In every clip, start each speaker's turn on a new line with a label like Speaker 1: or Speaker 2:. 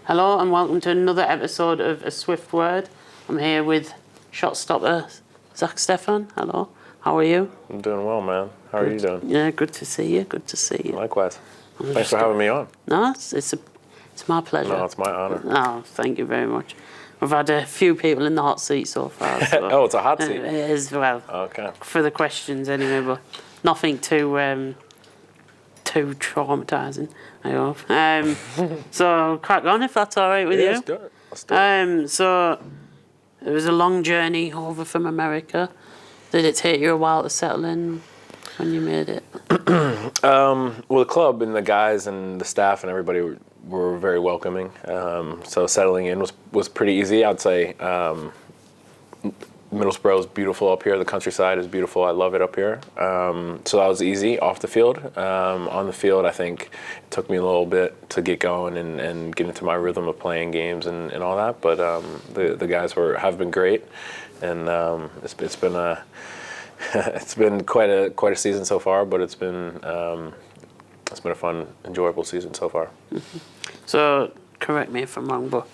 Speaker 1: Hello and welcome to another episode of A Swift Word. I'm here with shot stopper Zack Steffen. Hello, how are you?
Speaker 2: I'm doing well, man. How are you doing?
Speaker 1: Yeah, good to see you. Good to see you.
Speaker 2: Likewise. Thanks for having me on.
Speaker 1: No, it's my pleasure.
Speaker 2: No, it's my honor.
Speaker 1: Oh, thank you very much. We've had a few people in the hot seat so far. So
Speaker 2: Oh, it's a hot seat.
Speaker 1: It is, well.
Speaker 2: Okay.
Speaker 1: For the questions anyway, but nothing too traumatising, I hope. So crack on if that's all right with you.
Speaker 2: Let's do it. Let's do it.
Speaker 1: So it was a long journey over from America. Did it take you a while to settle in when you made it?
Speaker 2: Well, the club and the guys and the staff and everybody were very welcoming. So settling in was pretty easy. I'd say Middlesbrough is beautiful up here. The countryside is beautiful. I love it up here. So that was easy off the field. On the field, I think it took me a little bit to get going and get into my rhythm of playing games and all that. But the guys have been great, and it's been it's been quite a season so far. But it's been a fun, enjoyable season so far.
Speaker 1: Mm-hmm. So correct me if I'm wrong, but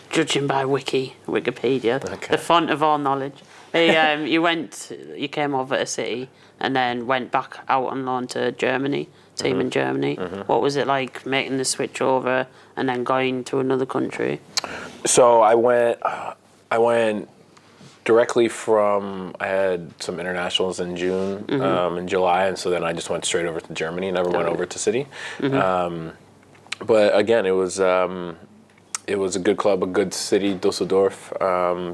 Speaker 1: judging by Wikipedia,
Speaker 2: okay.
Speaker 1: The font of all knowledge, you came over to City and then went back out on loan to Germany, team in Germany. Mm-hmm. What was it like making the switch over and then going to another country?
Speaker 2: So I went directly from, I had some internationals in June, in July, and so then I just went straight over to Germany, never went over to City. Mm-hmm. But again, it was a good club, a good city, Dusseldorf,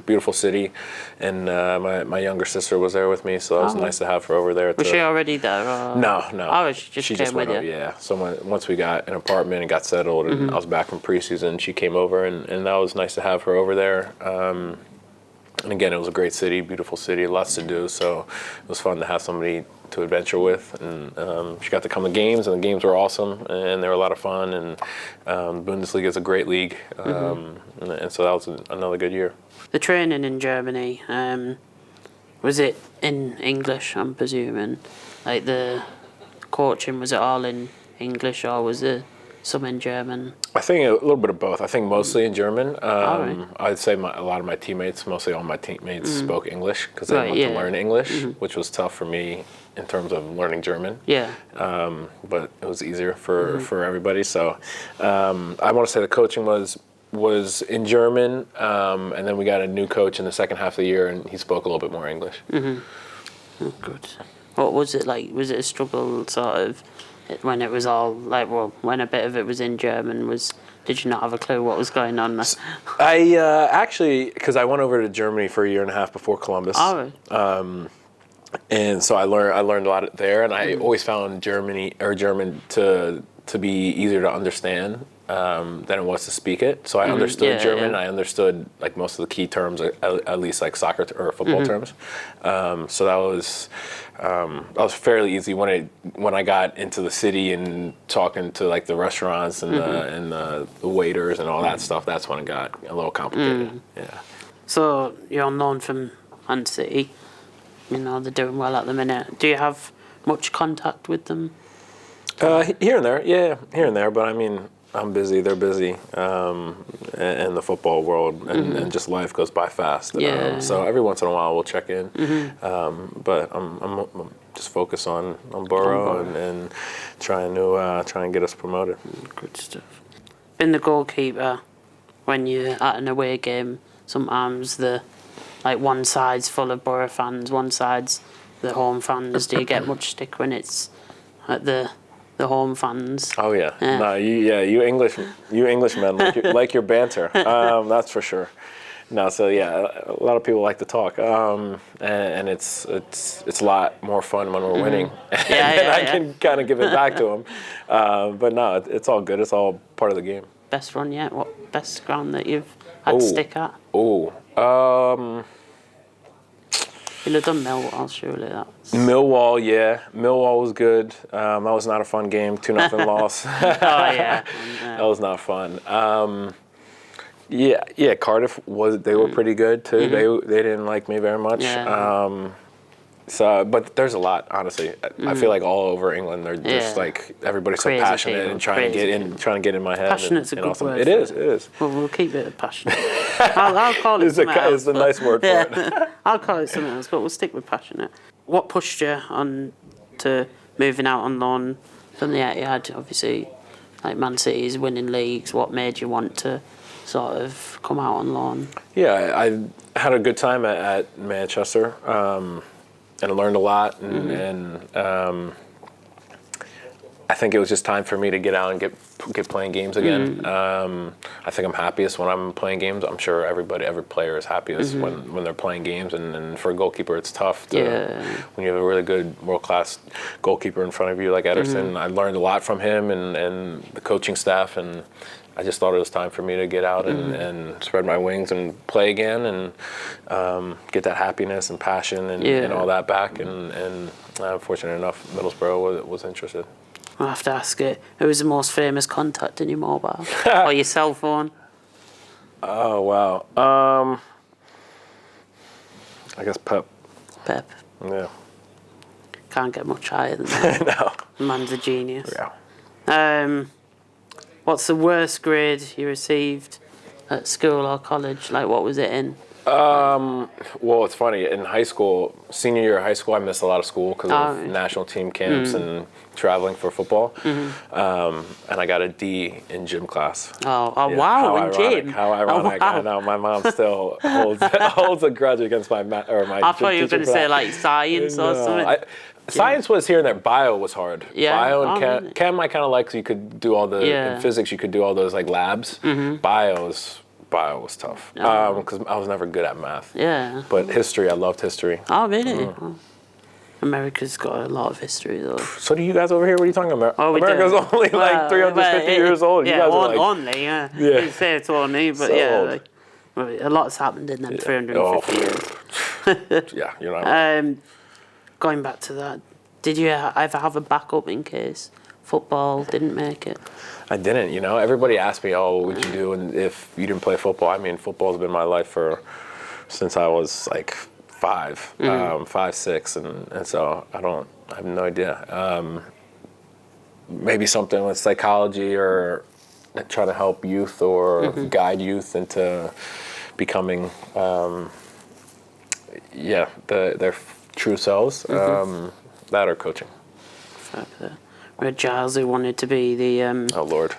Speaker 2: beautiful city, and my younger sister was there with me, so it was nice to have her over there.
Speaker 1: Was she already there? Or?
Speaker 2: No.
Speaker 1: Oh, she just came with you?
Speaker 2: Yeah, so once we got an apartment and got settled, and I was back from preseason, she came over, and that was nice to have her over there. And again, it was a great city, beautiful city, lots to do, so it was fun to have somebody to adventure with, and she got to come to games, and the games were awesome, and they were a lot of fun, and Bundesliga is a great league, and so that was another good year.
Speaker 1: The training in Germany, was it in English, I'm presuming? Like the coaching, was it all in English, or was it some in German?
Speaker 2: I think a little bit of both. I think mostly in German.
Speaker 1: Right.
Speaker 2: I'd say a lot of my teammates, mostly all my teammates, spoke English because they wanted to learn English, which was tough for me in terms of learning German.
Speaker 1: Yeah.
Speaker 2: But it was easier for everybody. So I want to say the coaching was in German, and then we got a new coach in the second half of the year, and he spoke a little bit more English.
Speaker 1: Oh, good. What was it like? Was it a struggle, sort of, when it was all like, well, when a bit of it was in German? Did you not have a clue what was going on?
Speaker 2: I actually, because I went over to Germany for a year and a half before Columbus.
Speaker 1: Oh.
Speaker 2: And so I learned a lot there, and I always found German to be easier to understand than it was to speak it. So I understood German. Yeah. I understood like most of the key terms, at least like soccer or football terms. So that was fairly easy. When I got into the city and talking to like the restaurants and the waiters and all that stuff, that's when it got a little complicated. Yeah.
Speaker 1: So you're known from Man City. You know, they're doing well at the minute. Do you have much contact with them?
Speaker 2: Here and there, yeah, here and there. But I mean, I'm busy, they're busy, and the football world and just life goes by fast.
Speaker 1: Yeah.
Speaker 2: So every once in a while we'll check in. But I'm just focused on Borough and trying and get us promoted.
Speaker 1: Good stuff. Being the goalkeeper, when you're at an away game, sometimes one side's full of Borough fans, one side's the home fans. Do you get much stick when it's at the home fans?
Speaker 2: Oh yeah. No, you Englishmen like your banter. That's for sure. No, so yeah, a lot of people like to talk, and it's a lot more fun when we're winning, and I can kind of give it back to them. But no, it's all good. It's all part of the game.
Speaker 1: Best run yet? What best ground that you've had to stick at? You'll have done Millwall, surely.
Speaker 2: Millwall, yeah. Millwall was good. That was not a fun game. 2-0 loss.
Speaker 1: Oh, yeah.
Speaker 2: That was not fun. Cardiff they were pretty good too. They didn't like me very much.
Speaker 1: Yeah.
Speaker 2: So, but there's a lot, honestly. I feel like all over England, they're just like everybody's so
Speaker 1: Crazy
Speaker 2: passionate
Speaker 1: people,
Speaker 2: and trying to get in my head.
Speaker 1: Passionate's
Speaker 2: and
Speaker 1: a good
Speaker 2: awesome.
Speaker 1: word.
Speaker 2: It is.
Speaker 1: Well, we'll keep it passionate. I'll call it something else.
Speaker 2: It's a nice word for it.
Speaker 1: I'll call it something else, but we'll stick with passionate. What pushed you on to moving out on loan from the Etihad? Obviously, like Man City's winning leagues. What made you want to sort of come out on loan?
Speaker 2: Yeah, I had a good time at Manchester, and I learned a lot, and I think it was just time for me to get out and get playing games again. I think I'm happiest when I'm playing games. I'm sure every player is happiest when they're playing games, and for a goalkeeper, it's tough when you have a really good world-class goalkeeper in front of you like Ederson. I learned a lot from him and the coaching staff, and I just thought it was time for me to get out and spread my wings and play again and get that happiness and passion and all that back. And fortunate enough, Middlesbrough was interested.
Speaker 1: I'll have to ask it. Who was the most famous contact in your mobile or your cell phone?
Speaker 2: Oh, wow. I guess Pep.
Speaker 1: Pep.
Speaker 2: Yeah.
Speaker 1: Can't get much higher than that.
Speaker 2: No.
Speaker 1: Man's a genius.
Speaker 2: Yeah.
Speaker 1: What's the worst grade you received at school or college? Like, what was it in?
Speaker 2: Well, it's funny. In high school, senior year of high school, I missed a lot of school because of national team camps and traveling for football. And I got a D in gym class.
Speaker 1: Oh wow, in gym.
Speaker 2: How ironic.
Speaker 1: Oh, wow.
Speaker 2: I know my mom still holds a grudge against my
Speaker 1: I thought you were going to say like science or something.
Speaker 2: Science was here and there. Bio was hard.
Speaker 1: Yeah.
Speaker 2: Bio and
Speaker 1: Really?
Speaker 2: chem I kind of like because you could do all the in physics. You could do all those like labs. Bio was tough because I was never good at math.
Speaker 1: Yeah.
Speaker 2: But history, I loved history.
Speaker 1: Oh really? Oh. America's got a lot of history though.
Speaker 2: So do you guys over here? What are you talking about?
Speaker 1: Oh, we
Speaker 2: America's
Speaker 1: do.
Speaker 2: only like 350 years old.
Speaker 1: Yeah,
Speaker 2: you guys are like,
Speaker 1: only. Yeah. You say it's only, but
Speaker 2: So
Speaker 1: yeah,
Speaker 2: old.
Speaker 1: like, well, a lot's happened in them 350 years.
Speaker 2: Yeah, you're not.
Speaker 1: Going back to that, did you ever have a backup in case football didn't make it?
Speaker 2: I didn't. Everybody asked me, "Oh, what would you do?" And if you didn't play football, I mean, football's been my life since I was like 5, 6, and so I have no idea. Maybe something with psychology or try to help youth or guide youth into becoming, their true selves. That or coaching.
Speaker 1: We had Giles who wanted to be the
Speaker 2: Oh Lord.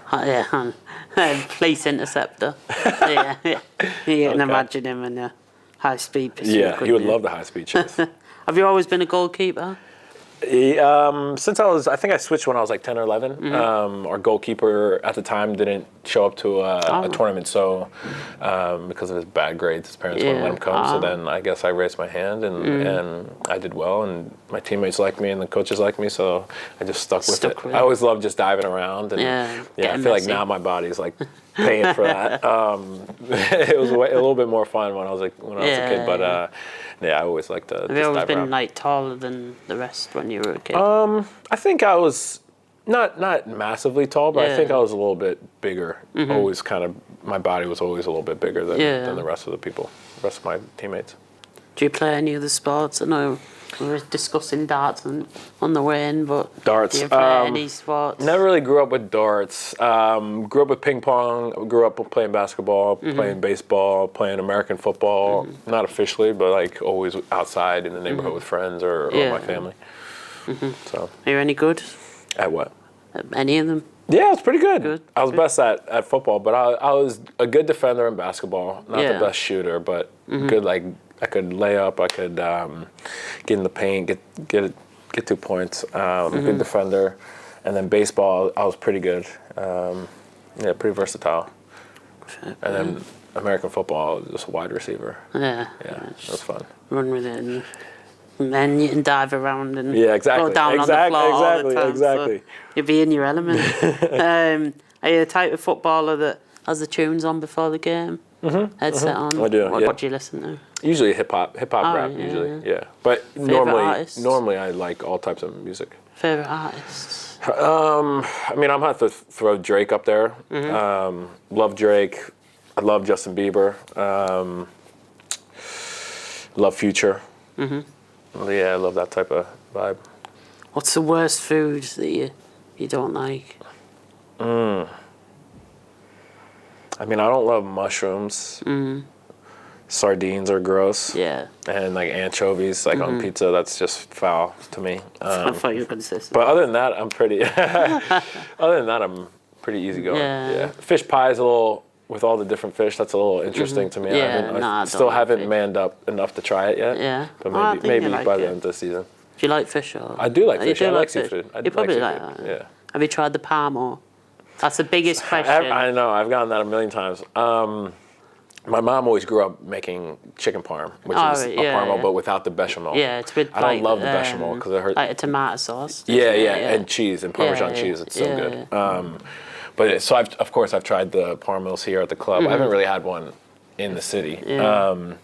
Speaker 1: police interceptor. Yeah. You can imagine him in a high-speed pursuit.
Speaker 2: Yeah, he would love the high-speed chase.
Speaker 1: Have you always been a goalkeeper?
Speaker 2: Since I think I switched when I was like 10 or 11. Our goalkeeper at the time didn't show up to a tournament, so because of his bad grades, his parents wouldn't let him come. So then I guess I raised my hand and I did well, and my teammates liked me and the coaches liked me, so I just stuck with it. I always loved just diving around, and I feel like now my body's like paying for that. It was a little bit more fun when I was a kid, but. I always liked to.
Speaker 1: Have you always been like taller than the rest when you were a kid?
Speaker 2: I think I was not massively tall, but I think I was a little bit bigger. Always my body was always a little bit bigger than the rest of the rest of my teammates.
Speaker 1: Do you play any other sports? I know we were discussing darts on the way in, but
Speaker 2: darts.
Speaker 1: Do you play any sports?
Speaker 2: Never really grew up with darts. Grew up with ping pong. Grew up playing basketball, playing baseball, playing American football. Not officially, but like always outside in the neighborhood with friends or my family. So.
Speaker 1: Are you any good?
Speaker 2: At what?
Speaker 1: At any of them?
Speaker 2: Yeah, I was pretty good. I was best at football, but I was a good defender in basketball. Not the best shooter, but good. Like I could lay up. I could get in the paint, get 2 points. Good defender, and then baseball, I was pretty good. Pretty versatile. And then American football, just a wide receiver.
Speaker 1: Yeah,
Speaker 2: it was fun.
Speaker 1: Run with it, and then you can dive around and
Speaker 2: exactly.
Speaker 1: go down on the floor all the time.
Speaker 2: Exactly.
Speaker 1: So you'll be in your element. Are you the type of footballer that has the tunes on before the game? Headset on?
Speaker 2: I do,
Speaker 1: What do you listen to?
Speaker 2: Usually hip hop rap, usually. But normally I like all types of music.
Speaker 1: Favorite artists?
Speaker 2: I mean, I'm going to throw Drake up there. Love Drake. I love Justin Bieber. Love Future. Yeah, I love that type of vibe.
Speaker 1: What's the worst food that you don't like?
Speaker 2: I mean, I don't love mushrooms. Sardines are gross.
Speaker 1: Yeah.
Speaker 2: And like anchovies, like on pizza, that's just foul to me.
Speaker 1: I thought you were going to say something.
Speaker 2: But other than that, I'm pretty. Other than that, I'm pretty easygoing.
Speaker 1: Yeah.
Speaker 2: Fish pie is a little, with all the different fish, that's a little interesting to me.
Speaker 1: Yeah,
Speaker 2: I still haven't manned up enough to try it yet.
Speaker 1: Yeah.
Speaker 2: But maybe by the end of the season.
Speaker 1: Do you like fish? Or?
Speaker 2: I do like fish. I like
Speaker 1: fish?
Speaker 2: seafood. I
Speaker 1: You probably
Speaker 2: like
Speaker 1: like
Speaker 2: seafood.
Speaker 1: that.
Speaker 2: Yeah.
Speaker 1: Have you tried the parmo? That's the biggest question.
Speaker 2: I know. I've gotten that a million times. My mom always grew up making chicken parm, which is a parmo, but without the bechamel.
Speaker 1: Yeah, it's with
Speaker 2: I don't love the bechamel because it hurts.
Speaker 1: Like a tomato sauce.
Speaker 2: Yeah, and cheese and Parmesan cheese. It's so good. So of course I've tried the parmos here at the club. I haven't really had one in the city.
Speaker 1: Yeah.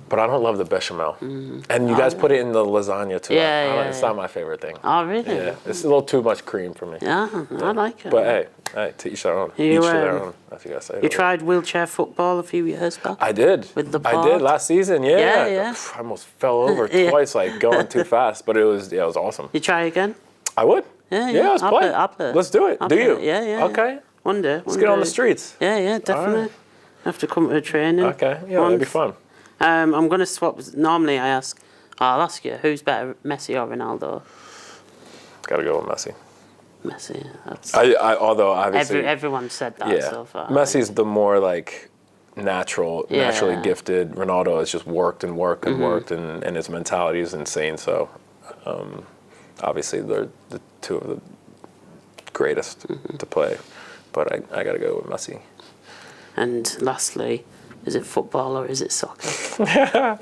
Speaker 2: But I don't love the bechamel. And you guys put it in the lasagna too. It's not my favorite thing.
Speaker 1: Oh, really?
Speaker 2: Yeah, it's a little too much cream for me.
Speaker 1: Yeah, I like it.
Speaker 2: But hey, to each their own. Each to their own, as you guys say.
Speaker 1: You tried wheelchair football a few years back?
Speaker 2: I did.
Speaker 1: With the
Speaker 2: I did last season,
Speaker 1: Yeah.
Speaker 2: I almost fell over twice, like going too fast. But it was awesome.
Speaker 1: You try again?
Speaker 2: I would.
Speaker 1: Yeah,
Speaker 2: let's play.
Speaker 1: I'll play.
Speaker 2: Let's do it. Do you?
Speaker 1: Yeah.
Speaker 2: Okay.
Speaker 1: One day.
Speaker 2: Let's get on the streets.
Speaker 1: Yeah, definitely.
Speaker 2: Right.
Speaker 1: Have to come to the training.
Speaker 2: Okay, that'd be fun.
Speaker 1: I'm going to swap. Normally I'll ask you, who's better, Messi or Ronaldo?
Speaker 2: Gotta go with Messi.
Speaker 1: Messi. That's
Speaker 2: Although obviously
Speaker 1: everyone said that so far.
Speaker 2: Messi's the more like naturally gifted. Ronaldo has just worked and worked and worked, and his mentality is insane. So obviously they're the two of the greatest to play. But I gotta go with Messi.
Speaker 1: And lastly, is it football or is it soccer?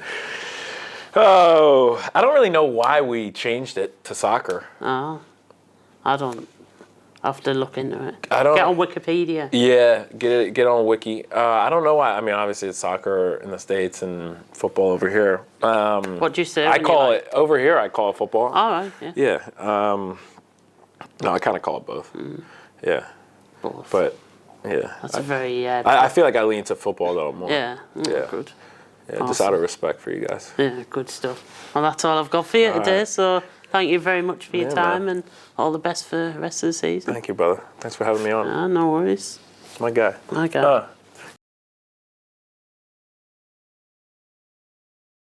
Speaker 2: I don't really know why we changed it to soccer.
Speaker 1: Oh, I don't. I have to look into it.
Speaker 2: I don't.
Speaker 1: Get on Wikipedia.
Speaker 2: Yeah, get on Wiki. I don't know why. I mean, obviously it's soccer in the States and football over here.
Speaker 1: What do you say?
Speaker 2: I call it over here. I call it football.
Speaker 1: All right. Yeah.
Speaker 2: Yeah. No, I kind of call it both. Yeah.
Speaker 1: Both.
Speaker 2: But yeah.
Speaker 1: That's a very.
Speaker 2: I feel like I lean to football though more.
Speaker 1: Yeah.
Speaker 2: Yeah.
Speaker 1: Good.
Speaker 2: Yeah, just out of respect for you guys.
Speaker 1: Yeah, good stuff. Well, that's all I've got for you today. Right. So thank you very much for your time, and all the best for the rest of the season.
Speaker 2: Thank you, brother. Thanks for having me on.
Speaker 1: No worries.
Speaker 2: My guy.
Speaker 1: My guy.